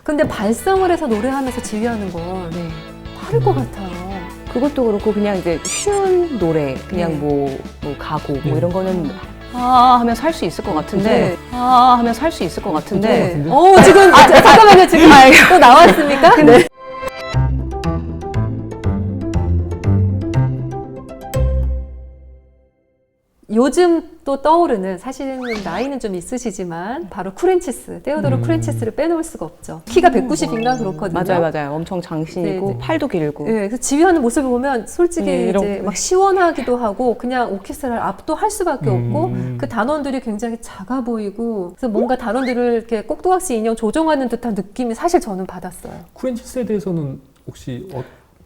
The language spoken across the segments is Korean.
근데 발성을 해서 노래하면서 지휘하는 건 네. 다를 것 같아요. 그것도 그렇고 그냥 이제 쉬운 노래, 그냥 네. 뭐 가고 네. 뭐 이런 거는 하면서 할 수 있을 것 같은데 네. 하면서 할 수 있을 것 같은데 네. 지금 잠깐만요. 지금 또 나왔습니까? 네. 요즘 또 떠오르는, 사실은 나이는 좀 있으시지만 바로 쿠렌치스, 테오도르 쿠렌치스를 빼놓을 수가 없죠. 키가 190인가 그렇거든요. 맞아요. 엄청 장신이고 네, 네. 팔도 길고. 네, 그래서 지휘하는 모습을 보면 솔직히 네, 이런- 이제 막 시원하기도 하고 그냥 오케스트라를 압도할 수밖에 없고 그 단원들이 굉장히 작아 보이고 그래서 뭔가 단원들을 이렇게 꼭두각시 인형 조종하는 듯한 느낌이 사실 저는 받았어요. 쿠렌치스에 대해서는 혹시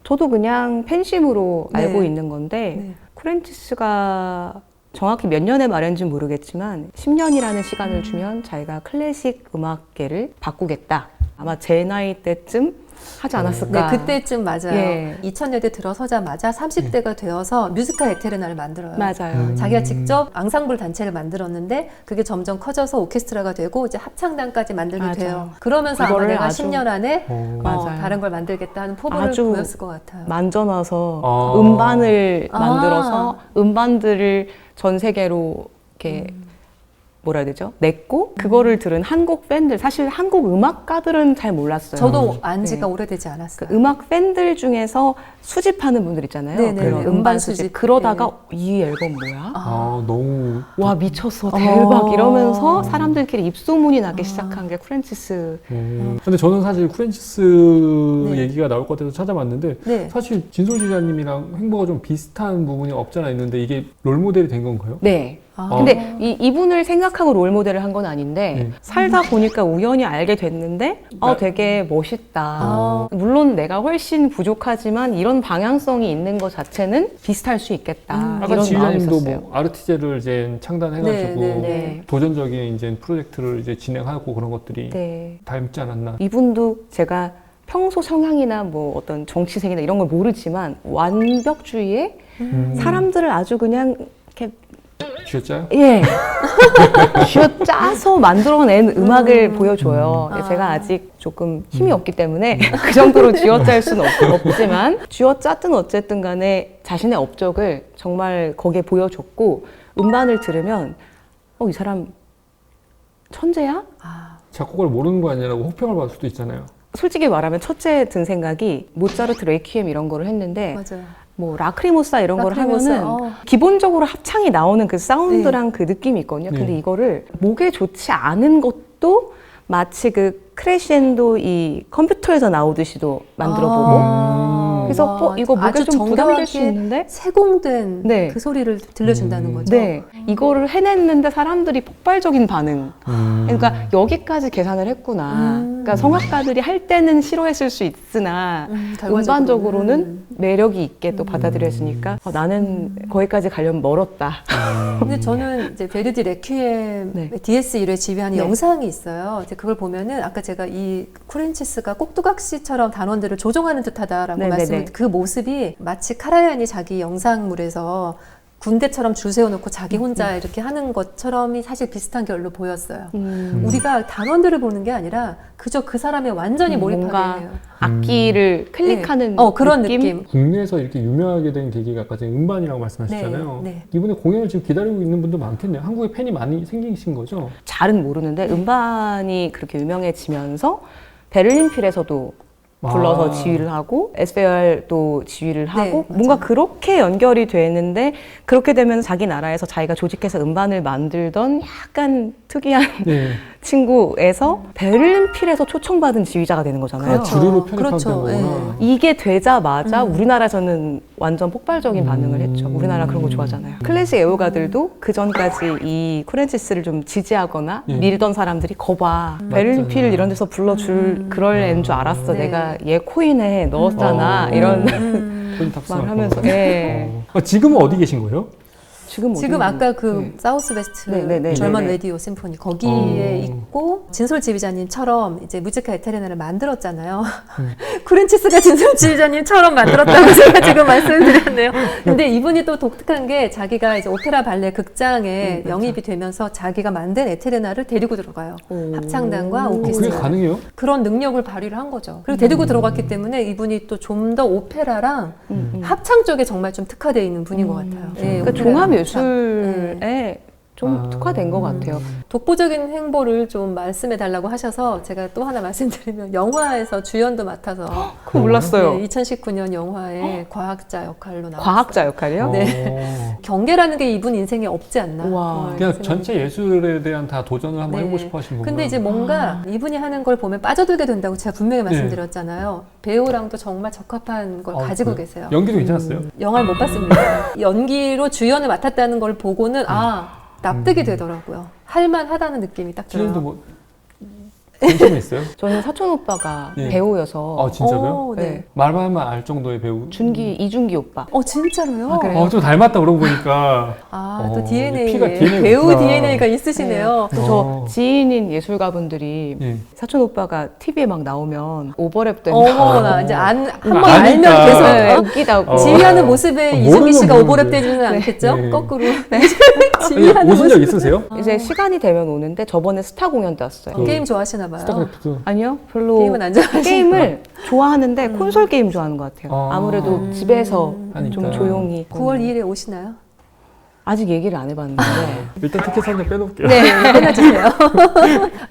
저도 그냥 팬심으로 네. 알고 있는 건데 네. 쿠렌치스가 정확히 몇 년에 말했는지 모르겠지만 10년이라는 시간을 주면 자기가 클래식 음악계를 바꾸겠다. 아마 제 나이 때쯤 하지 않았을까. 네, 그때쯤 맞아요. 예. 2000년대 들어서자마자 30대가 되어서 뮤지컬 에테르나를 만들어요. 맞아요. 자기가 직접 앙상블 단체를 만들었는데 그게 점점 커져서 오케스트라가 되고 이제 합창단까지 만들게 맞아요. 돼요. 그러면서 아마 그거를 내가 아주- 10년 안에 맞아요. 다른 걸 만들겠다 하는 포부를 아주 보였을 것 같아요. 만져놔서 음반을 아. 만들어서 음반들을 전 세계로 이렇게 뭐라 해야 되죠? 냈고 그거를 들은 한국 팬들, 사실 한국 음악가들은 잘 몰랐어요. 저도 안 지가 네. 오래되지 않았어요. 그 음악 팬들 중에서 수집하는 분들 있잖아요. 네네네, 그런 음반 음반 수집. 수집. 그러다가 이 앨범 뭐야? 너무 와 미쳤어 대박 이러면서 어. 사람들끼리 입소문이 나기 시작한 게 쿠렌치스. 근데 저는 사실 쿠렌치스 네. 얘기가 나올 것 같아서 찾아봤는데 네. 사실 진솔 지사님이랑 행보가 좀 비슷한 부분이 없지 않아 있는데 이게 롤모델이 된 건가요? 네. 근데 이분을 생각하고 롤모델을 한 건 아닌데 네. 살다 보니까 우연히 알게 됐는데 되게 멋있다. 물론 내가 훨씬 부족하지만 이런 방향성이 있는 것 자체는 비슷할 수 있겠다. 아까 이런 마음이 지휘자님도 있었어요. 뭐 아르티제를 이제 창단해가지고 네, 네, 네. 도전적인 이제 프로젝트를 이제 진행하고 그런 것들이 네. 닮지 않았나? 이분도 제가 평소 성향이나 뭐 어떤 정치색이나 이런 걸 모르지만 완벽주의에 사람들을 아주 그냥 이렇게 쥐었짜요? 예 쥐어짜서 만들어낸 음악을 보여줘요. 제가 아직 조금 힘이 없기 때문에 그 정도로 쥐어짤 수는 없지만 쥐어짰든 어쨌든 간에 자신의 업적을 정말 거기에 보여줬고 음반을 들으면 이 사람 천재야? 작곡을 모르는 거 아니냐고 혹평을 받을 수도 있잖아요. 솔직히 말하면 첫째 든 생각이 모차르트 레퀴엠 이런 거를 했는데 맞아요. 뭐 라크리모사 이런 걸 라크리모사, 하면은 기본적으로 합창이 나오는 그 사운드랑 그 느낌이 있거든요. 네. 근데 이거를 목에 좋지 않은 것도 마치 그 크레시엔도 이 컴퓨터에서 나오듯이도 만들어보고 그래서 이거 목에 아주 좀 부담될 수 정교하게 있는데 세공된 네. 그 소리를 들려준다는 거죠. 네 이거를 해냈는데 사람들이 폭발적인 반응. 그러니까 여기까지 계산을 했구나. 그러니까 성악가들이 할 때는 싫어했을 수 있으나 음반적으로는 매력이 있게 또 받아들여지니까 나는 거기까지 가려면 멀었다. 근데 저는 이제 베르디 레퀴엠 네. DS1회 지휘하는 네. 영상이 있어요. 이제 그걸 보면은 아까 제가 이 쿠렌치스가 꼭두각시처럼 단원들을 조종하는 듯하다라고 네네네. 말씀을 그 모습이 마치 카라얀이 자기 영상물에서 군대처럼 줄 세워놓고 자기 혼자 이렇게 하는 것처럼이 사실 비슷한 결로 보였어요. 우리가 단원들을 보는 게 아니라 그저 그 사람의 완전히 몰입하게 뭔가 해요. 악기를 클릭하는 그런 느낌. 국내에서 이렇게 유명하게 된 계기가 아까 전에 음반이라고 말씀하셨잖아요. 네, 네. 이분의 공연을 지금 기다리고 있는 분도 많겠네요. 한국에 팬이 많이 생기신 거죠? 잘은 모르는데 음반이 그렇게 유명해지면서 베를린 필에서도 불러서 지휘를 하고 SBR도 지휘를 하고 네, 뭔가 맞아요. 그렇게 연결이 되는데 그렇게 되면 자기 나라에서 자기가 조직해서 음반을 만들던 약간 특이한 네. 친구에서 베를린 필에서 초청받은 지휘자가 되는 거잖아요. 그렇죠. 주류로 편입한 그렇죠. 거구나. 이게 되자마자 우리나라에서는 완전 폭발적인 반응을 했죠. 우리나라 그런 거 좋아하잖아요. 클래식 애호가들도 그 전까지 이 쿠렌치스를 좀 지지하거나 밀던 사람들이 거봐. 베를린 필 이런 데서 불러줄 그럴 애인 줄 알았어. 네. 내가 얘 코인에 넣었잖아. 이런 코인 탑승 말을 하면서. 예. 지금은 어디 계신 거예요? 지금 지금 어디 아까 그 네. 사우스 베스트 네. 절만 네. 레디오 심포니 거기에 있고 진솔 지휘자님처럼 이제 무지카 에테르나를 만들었잖아요. 쿠렌치스가 진솔 지휘자님처럼 만들었다고 제가 지금 말씀드렸네요. 근데 이분이 또 독특한 게 자기가 이제 오페라 발레 극장에 영입이 되면서 자기가 만든 에테르나를 데리고 들어가요. 합창단과 그게 오케스트라. 가능해요? 그런 능력을 발휘를 한 거죠. 그리고 데리고 들어갔기 때문에 이분이 또 좀 더 오페라랑 합창 쪽에 정말 좀 특화되어 있는 분인 것 같아요. 네, 그러니까 오페라랑 종합 합창. 예술에 좀 특화된 것 같아요. 독보적인 행보를 좀 말씀해 달라고 하셔서 제가 또 하나 말씀드리면 영화에서 주연도 맡아서 그거 몰랐어요. 네, 2019년 영화에 과학자 역할로 나왔어요. 과학자 역할이요? 네. 경계라는 게 이분 인생에 없지 않나. 우와. 그냥 생각이- 전체 예술에 대한 다 도전을 한번 네. 해보고 싶어 하시는 거구나. 근데 이제 뭔가 이분이 하는 걸 보면 빠져들게 된다고 제가 분명히 말씀드렸잖아요. 배우랑도 정말 적합한 걸 가지고 그래요? 계세요. 연기도 괜찮았어요? 영화를 못 봤습니다. 연기로 주연을 맡았다는 걸 보고는 납득이 되더라고요. 할만하다는 느낌이 딱 들어요. 지금도 뭐 관심이 있어요? 저는 사촌 오빠가 예. 배우여서 아 진짜로요? 네. 네. 말만 하면 알 정도의 배우? 이준기 오빠. 진짜로요? 아, 그래요? 좀 닮았다 그러고 보니까 또 피가 DNA에 DNA 가 배우 있구나. DNA가 있으시네요. 또 저 지인인 예술가분들이 예. 사촌 오빠가 TV에 막 나오면 오버랩 되면 어머나 이제 한 번 아니까. 알면 계속 네, 웃기다고. 지휘하는 모습에 모르면 이준기 씨가 모르는데. 오버랩 되지는 않겠죠? 네. 거꾸로 아니, 지휘하는 오신 적 모습. 있으세요? 이제 시간이 되면 오는데 저번에 스타 공연 때 왔어요. 게임 좋아하시나 봐요. 스타크래프트. 아니요, 별로 게임은 안 좋아하시나 게임을 좋아하는데 콘솔 게임 좋아하는 것 같아요. 아무래도 집에서 하니까. 좀 조용히. 9월 2일에 오시나요? 아직 얘기를 안 해봤는데. 일단 티켓 한 장 빼놓을게요. 네, 해놔주세요.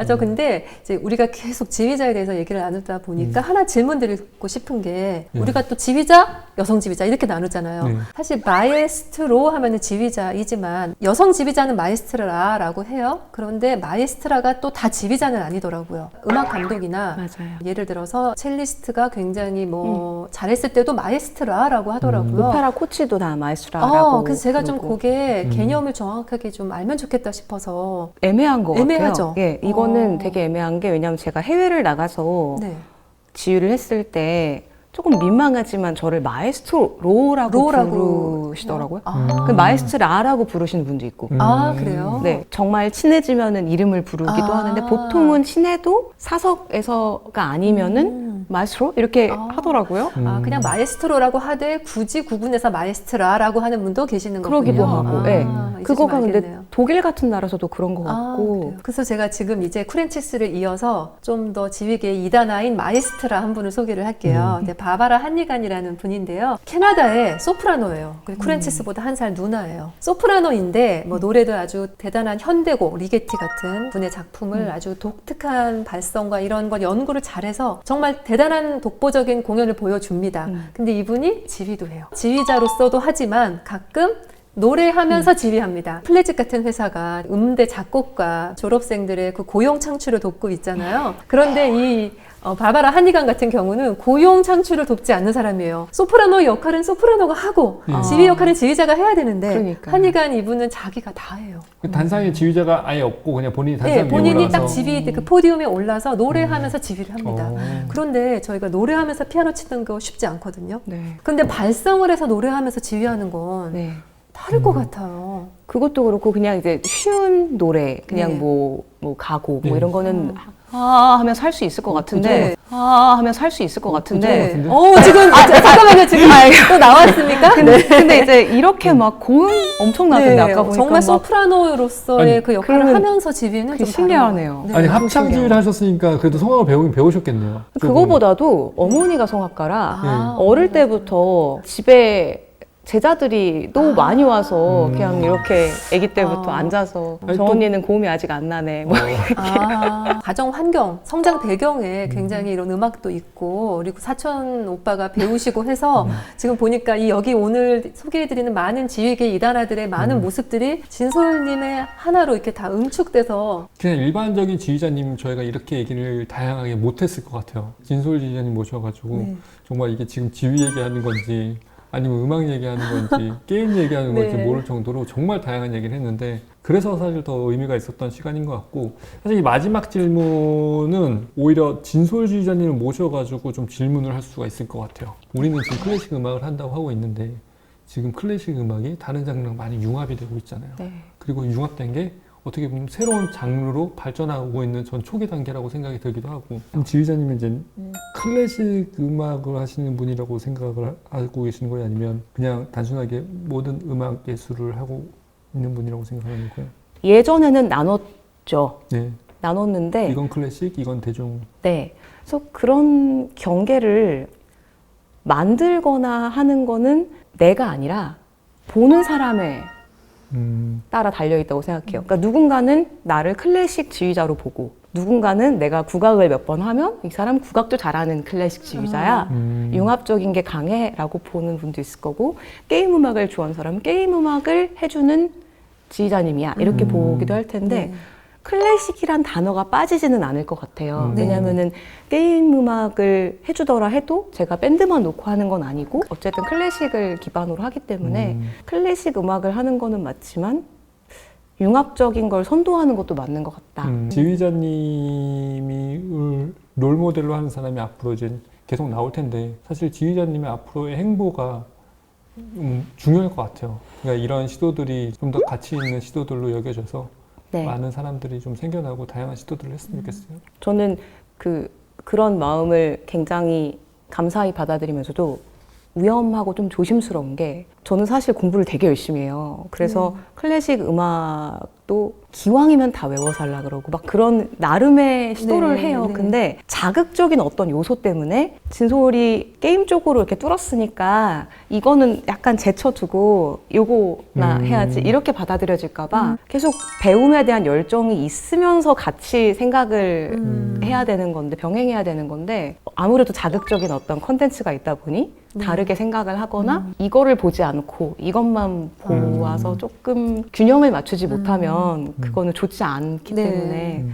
저 근데 이제 우리가 계속 지휘자에 대해서 얘기를 나누다 보니까 하나 질문 드리고 싶은 게 우리가 또 지휘자, 여성 지휘자 이렇게 나누잖아요. 네. 사실 마에스트로 하면은 지휘자이지만 여성 지휘자는 마에스트라라고 해요. 그런데 마에스트라가 또 다 지휘자는 아니더라고요. 음악 감독이나 맞아요. 예를 들어서 첼리스트가 굉장히 뭐 잘했을 때도 마에스트라라고 하더라고요. 오페라 코치도 다 마에스트라라고. 그래서 제가 좀 그러고. 그게 개념을 정확하게 좀 알면 좋겠다 싶어서. 애매한 것 애매하죠? 같아요. 예, 이거는 되게 애매한 게 왜냐면 제가 해외를 나가서 네. 지휘를 했을 때 조금 민망하지만 저를 마에스트로라고 부르시더라고요. 그 마에스트라라고 부르시는 분도 있고. 그래요? 네, 정말 친해지면은 이름을 부르기도 하는데 보통은 친해도 사석에서가 아니면은 마에스트로 이렇게 하더라고요. 그냥 마에스트로라고 하되 굳이 구분해서 마에스트라라고 하는 분도 계시는 거군요. 그러기도 하고, 예. 이제 그거가 좀 근데 알겠네요. 독일 같은 나라에서도 그런 것 같고. 그래요. 그래서 제가 지금 이제 쿠렌치스를 이어서 좀 더 지휘계 이단아인 마에스트라 한 분을 소개를 할게요. 이제 바바라 한니간이라는 분인데요. 캐나다의 소프라노예요. 쿠렌치스보다 한 살 누나예요. 소프라노인데 뭐 노래도 아주 대단한 현대곡, 리게티 같은 분의 작품을 아주 독특한 발성과 이런 걸 연구를 잘해서 정말 대단한 독보적인 공연을 보여줍니다. 근데 이분이 지휘도 해요. 지휘자로서도 하지만 가끔 노래하면서 지휘합니다. 플래짓 같은 회사가 음대 작곡가 졸업생들의 그 고용 창출을 돕고 있잖아요. 그런데 이 바바라 한니간 같은 경우는 고용 창출을 돕지 않는 사람이에요. 소프라노 역할은 소프라노가 하고 지휘 역할은 지휘자가 해야 되는데 그러니까요. 한니간 이분은 자기가 다 해요. 단상에 지휘자가 아예 없고 그냥 본인이 단상 위에 네, 본인이 올라가서 딱 지휘 그 포디움에 올라서 노래하면서 지휘를 합니다. 어. 그런데 저희가 노래하면서 피아노 치는 거 쉽지 않거든요. 네. 근데 발성을 해서 노래하면서 지휘하는 건 네. 다를 것 같아요. 그것도 그렇고 그냥 이제 쉬운 노래 그냥 네. 뭐 가곡 뭐 네. 이런 거는 하면서 할 수 있을 것 같은데 네. 하면서 할 수 있을 것 같은데 같은데? 지금 잠깐만요. 지금 또 나왔습니까? 근데 이제 이렇게 막 고음 엄청 나던데 아까 보니까 정말 막 소프라노로서의 아니, 그 역할을 그러면 하면서 지휘는 그게 좀 신기하네요. 다른 것 같아요. 아니 네. 합창 지휘를 하셨으니까 그래도 성악을 배우셨겠네요. 그거보다도 어머니가 성악가라 아, 어릴 때부터 집에 제자들이 너무 많이 와서 그냥 이렇게 아기 때부터 앉아서 아니, 저 또- 언니는 고음이 아직 안 나네 뭐 가정 환경, 성장 배경에 굉장히 이런 음악도 있고 그리고 사촌 오빠가 배우시고 해서 지금 보니까 여기 오늘 소개해드리는 많은 지휘계 이단아들의 많은 모습들이 진솔님의 하나로 이렇게 다 응축돼서 그냥 일반적인 지휘자님 저희가 이렇게 얘기를 다양하게 못했을 것 같아요. 진솔 지휘자님 모셔가지고 네. 정말 이게 지금 지휘 얘기하는 건지 아니면 음악 얘기하는 건지 게임 얘기하는 건지 네. 모를 정도로 정말 다양한 얘기를 했는데 그래서 사실 더 의미가 있었던 시간인 것 같고 사실 이 마지막 질문은 오히려 진솔 지휘자님을 모셔가지고 좀 질문을 할 수가 있을 것 같아요. 우리는 지금 클래식 음악을 한다고 하고 있는데 지금 클래식 음악이 다른 장르랑 많이 융합이 되고 있잖아요. 네. 그리고 융합된 게 어떻게 보면 새로운 장르로 발전하고 있는 전 초기 단계라고 생각이 들기도 하고. 지휘자님은 이제 클래식 음악을 하시는 분이라고 생각을 하고 계시는 거예요? 아니면 그냥 단순하게 모든 음악 예술을 하고 있는 분이라고 생각하는 거예요? 예전에는 나눴죠. 네. 나눴는데 이건 클래식, 이건 대중. 네. 그래서 그런 경계를 만들거나 하는 거는 내가 아니라 보는 사람에 따라 달려있다고 생각해요. 그러니까 누군가는 나를 클래식 지휘자로 보고 누군가는 내가 국악을 몇 번 하면 이 사람 국악도 잘하는 클래식 지휘자야. 융합적인 게 강해 라고 보는 분도 있을 거고 게임 음악을 좋아하는 사람은 게임 음악을 해주는 지휘자님이야 이렇게 보기도 할 텐데 네. 클래식이란 단어가 빠지지는 않을 것 같아요. 네. 왜냐면은 게임 음악을 해주더라 해도 제가 밴드만 놓고 하는 건 아니고 어쨌든 클래식을 기반으로 하기 때문에 클래식 음악을 하는 거는 맞지만 융합적인 걸 선도하는 것도 맞는 것 같다. 지휘자님이 롤 모델로 하는 사람이 앞으로 이제 계속 나올 텐데 사실 지휘자님의 앞으로의 행보가 중요할 것 같아요. 그러니까 이런 시도들이 좀 더 가치 있는 시도들로 여겨져서 네. 많은 사람들이 좀 생겨나고 다양한 시도들을 했으면 좋겠어요. 저는 그런 마음을 굉장히 감사히 받아들이면서도 위험하고 좀 조심스러운 게 저는 사실 공부를 되게 열심히 해요. 그래서 클래식 음악도 기왕이면 다 외워서 하려고 그러고 막 그런 나름의 시도를 네, 해요. 네. 근데 자극적인 어떤 요소 때문에 진솔이 게임 쪽으로 이렇게 뚫었으니까 이거는 약간 제쳐두고 요거나 해야지 이렇게 받아들여질까봐 계속 배움에 대한 열정이 있으면서 같이 생각을 해야 되는 건데 병행해야 되는 건데 아무래도 자극적인 어떤 컨텐츠가 있다 보니 다르게 생각을 하거나 이거를 보지 않고 이것만 보아서 조금 균형을 맞추지 못하면 그거는 좋지 않기 네. 때문에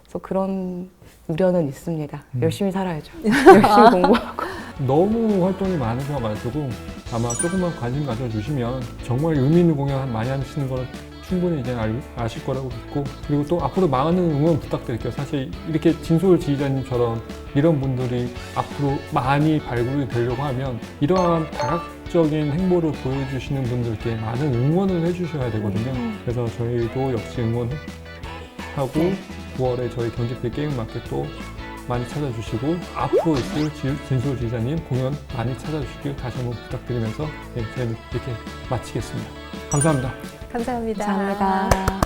그래서 그런 우려는 있습니다. 열심히 살아야죠. 열심히 공부하고. 너무 활동이 많으셔가지고 아마 조금만 관심 가져주시면 정말 의미 있는 공연 많이 하시는 걸 충분히 이제 아실 거라고 믿고 그리고 또 앞으로 많은 응원 부탁드릴게요. 사실 이렇게 진솔 지휘자님처럼 이런 분들이 앞으로 많이 발굴이 되려고 하면 이러한 다각적인 행보를 보여주시는 분들께 많은 응원을 해주셔야 되거든요. 그래서 저희도 역시 응원하고 9월에 저희 경기필 게임 마켓도 많이 찾아주시고 앞으로 있을 진솔 지휘자님 공연 많이 찾아주시길 다시 한번 부탁드리면서 저희는 이렇게 마치겠습니다. 감사합니다. 감사합니다. 감사합니다.